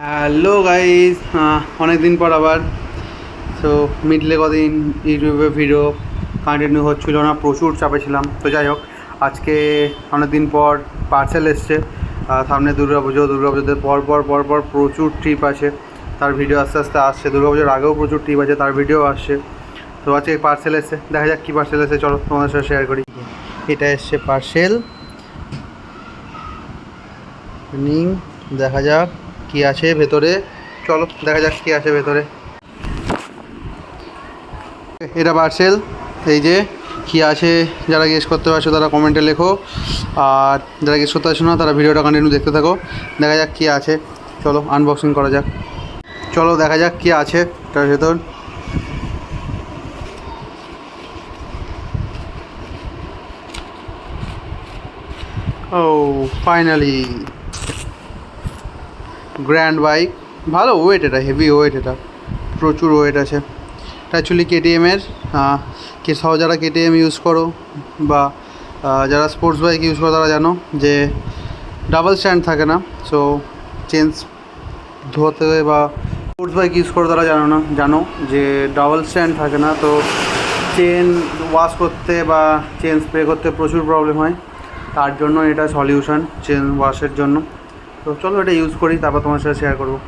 Hello guys, অনেক দিন পর আবার। তো মিডলে কদিন ইউটিউবে ভিডিও কন্টিনিউ হচ্ছিল না, প্রচুর চাপে ছিলাম। তো যাই হোক, আজকে অনেক দিন পর পার্সেল এসছে। সামনে দুর্গাপুজোতে পর প্রচুর ট্রিপ আছে, তার ভিডিও আস্তে আস্তে আসছে। দুর্গাপুজোর আগেও প্রচুর ট্রিপ আছে, তার ভিডিও আসছে। তো আজকে পার্সেল এসছে, দেখা যাক কী পার্সেল এসছে, চলো তোমাদের সাথে শেয়ার করি। এটা এসছে পার্সেল, দেখা যাক কি আছে ভেতরে। চলো দেখা যাক কি আছে ভেতরে। এটা পার্সেল, এই যে কি আছে, যারা গেস করতে পারছো তারা কমেন্টে লেখো, আর যারা গেস করতে পারছো না তারা ভিডিওটা কন্টিনিউ দেখতে থাকো। দেখা যাক কি আছে, চলো আনবক্সিং করা যাক। চলো দেখা যাক কি আছে তার ভেতর। ও ফাইনালি গ্র্যান্ড বাইক, ভালো ওয়েট, এটা হেভি ওয়েট, এটা প্রচুর ওয়েট আছে। এটা অ্যাকচুয়ালি কেটিএমের। যারা কেটিএম ইউজ করো বা যারা স্পোর্টস বাইক ইউজ করো তারা জানো যে ডাবল স্ট্যান্ড থাকে না। সো চেঞ্জ ধোতে বা স্পোর্টস বাইক ইউজ করো তারা জানো যে ডাবল স্ট্যান্ড থাকে না। তো চেন ওয়াশ করতে বা চেন স্প্রে করতে প্রচুর প্রবলেম হয়, তার জন্য এটা সলিউশন চেন ওয়াশের জন্য। তো চলো এটা ইউজ করি, তারপর তোমার সাথে শেয়ার করবো।